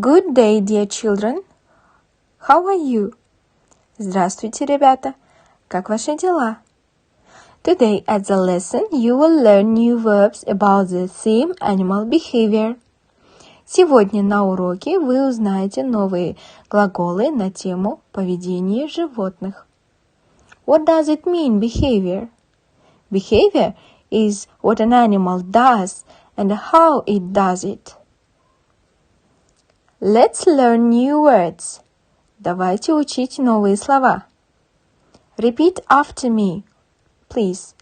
Good day, dear children. How are you? Здравствуйте, ребята. Как ваши дела? Today at the lesson you will learn new verbs about the theme animal behavior. Сегодня на уроке вы узнаете новые глаголы на тему поведения животных. What does it mean, behavior? Behavior is what an animal does and how it does it. Let's learn new words. Давайте учить новые слова. Repeat after me, please.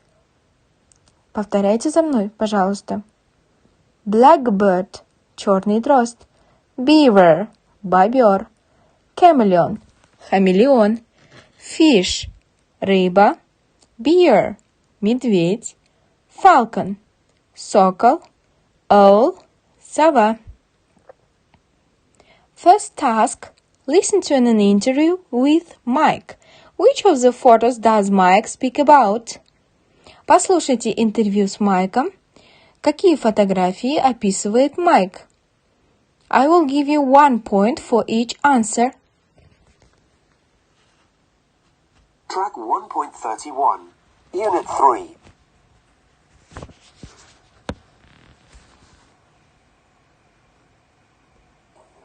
Повторяйте за мной, пожалуйста. Blackbird – черный дрозд. Beaver – бобер. Chameleon – хамелеон. Fish – рыба. Bear – медведь. Falcon – сокол. Owl – сова. First task – listen to an interview with Mike. Which of the photos does Mike speak about? Послушайте интервью с Майком. Какие фотографии описывает Майк? I will give you 1 point for each answer. Track 1.31, Unit 3.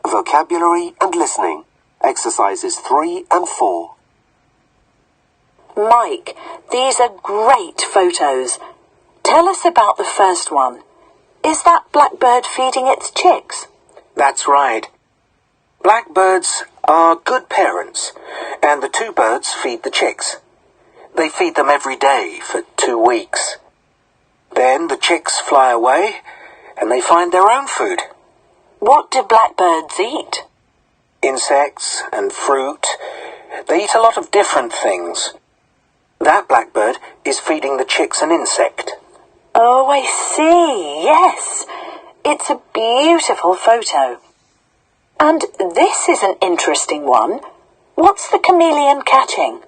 Vocabulary and listening. Exercises 3 and 4. Mike, these are great photos. Tell us about the first one. Is that blackbird feeding its chicks? That's right. Blackbirds are good parents, and the two birds feed the chicks. They feed them every day for 2 weeks. Then the chicks fly away, and they find their own food. What do blackbirds eat? Insects and fruit. They eat a lot of different things. That blackbird is feeding the chicks an insect. Oh, I see. Yes. It's a beautiful photo. And this is an interesting one. What's the chameleon catching?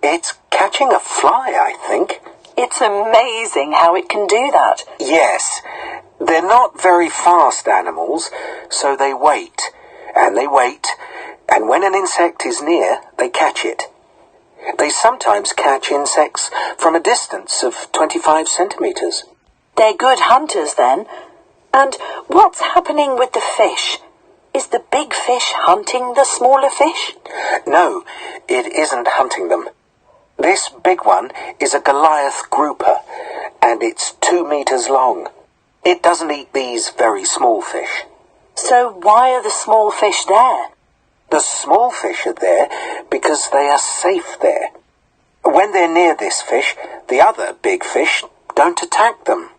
It's catching a fly, I think. It's amazing how it can do that. Yes. They're not very fast animals, so they wait, and when an insect is near, they catch it. They sometimes catch insects from a distance of 25 centimeters. They're good hunters then. And what's happening with the fish? Is the big fish hunting the smaller fish? No, it isn't hunting them. This big one is a Goliath grouper, and it's 2 meters long. It doesn't eat these very small fish. So why are the small fish there? The small fish are there because they are safe there. When they're near this fish, the other big fish don't attack them.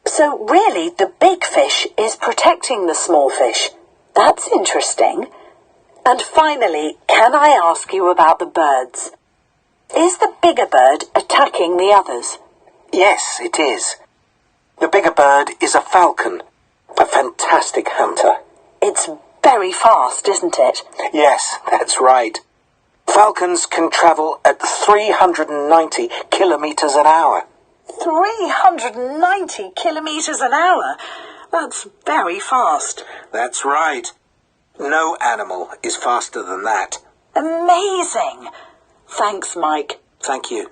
So really, the big fish is protecting the small fish. That's interesting. And finally, can I ask you about the birds? Is the bigger bird attacking the others? Yes, it is. The bigger bird is a falcon, a fantastic hunter. It's very fast, isn't it? Yes, that's right. Falcons can travel at 390 kilometers an hour. 390 kilometers an hour? That's very fast. That's right. No animal is faster than that. Amazing. Thanks, Mike. Thank you.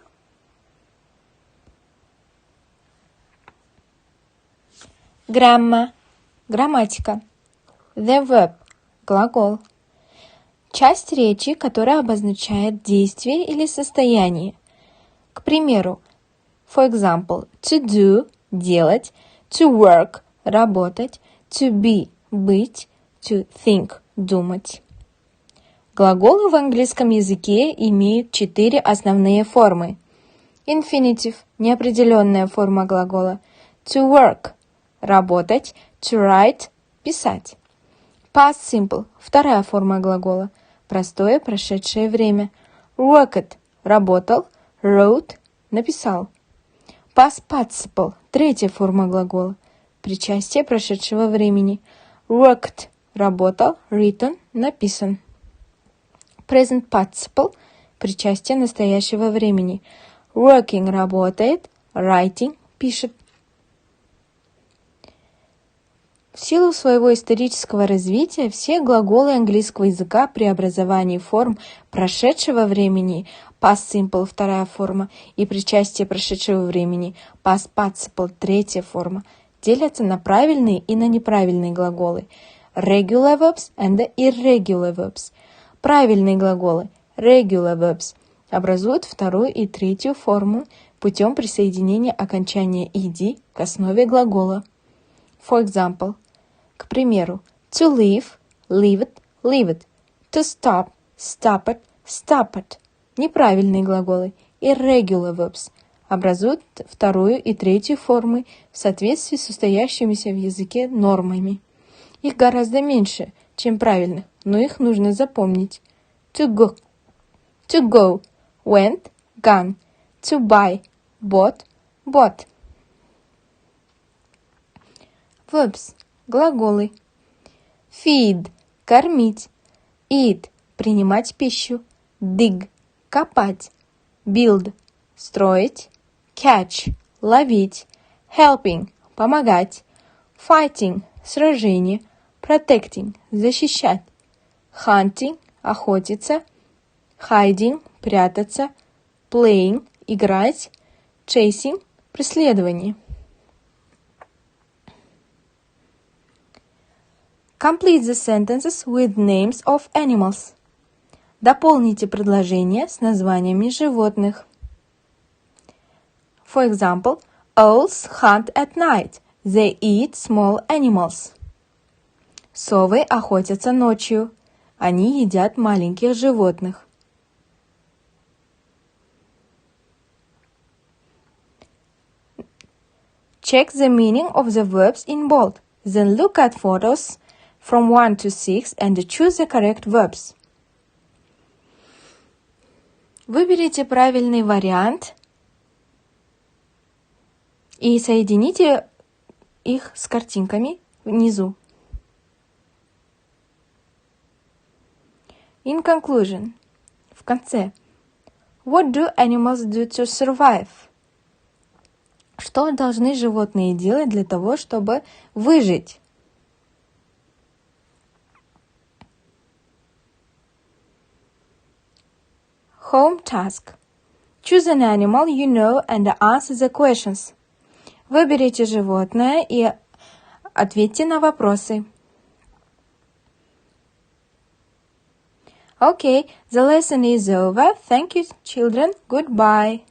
Грамма. Грамматика. The verb. Глагол. Часть речи, которая обозначает действие или состояние. К примеру, for example, to do – делать, to work – работать, to be – быть, to think – думать. Глаголы в английском языке имеют 4 основные формы. Infinitive – неопределенная форма глагола. To work – работать, to write – писать. Past simple – вторая форма глагола. Простое прошедшее время. Worked – работал, wrote – написал. Past participle – третья форма глагола. Причастие прошедшего времени. Worked – работал, written – написан. Present participle – причастие настоящего времени. Working – работает, writing – пишет. В силу своего исторического развития все глаголы английского языка при образовании форм прошедшего времени past simple вторая форма и причастие прошедшего времени past participle третья форма делятся на правильные и на неправильные глаголы regular verbs and irregular verbs. Правильные глаголы regular verbs образуют вторую и третью форму путем присоединения окончания ed к основе глагола. For example, к примеру, to leave, leave it, leave it. To stop, stop it, stop it. Неправильные глаголы, irregular verbs, образуют вторую и третью формы в соответствии с устоявшимися в языке нормами. Их гораздо меньше, чем правильных, но их нужно запомнить. To go, went, gone. To buy, bought, bought. Verbs. Глаголы. Feed – кормить. Eat – принимать пищу. Dig – копать. Build – строить. Catch – ловить. Helping – помогать. Fighting – сражение. Protecting – защищать. Hunting – охотиться. Hiding – прятаться. Playing – играть. Chasing – преследование. Complete the sentences with names of animals. Дополните предложения с названиями животных. For example, owls hunt at night. They eat small animals. Совы охотятся ночью. Они едят маленьких животных. Check the meaning of the verbs in bold. Then look at photos from 1 to 6 and choose the correct verbs. Выберите правильный вариант и соедините их с картинками внизу. In conclusion, в конце. What do animals do to survive? Что должны животные делать для того, чтобы выжить? Home task. Choose an animal you know and answer the questions. Выберите животное и ответьте на вопросы. Okay, the lesson is over. Thank you, children. Goodbye.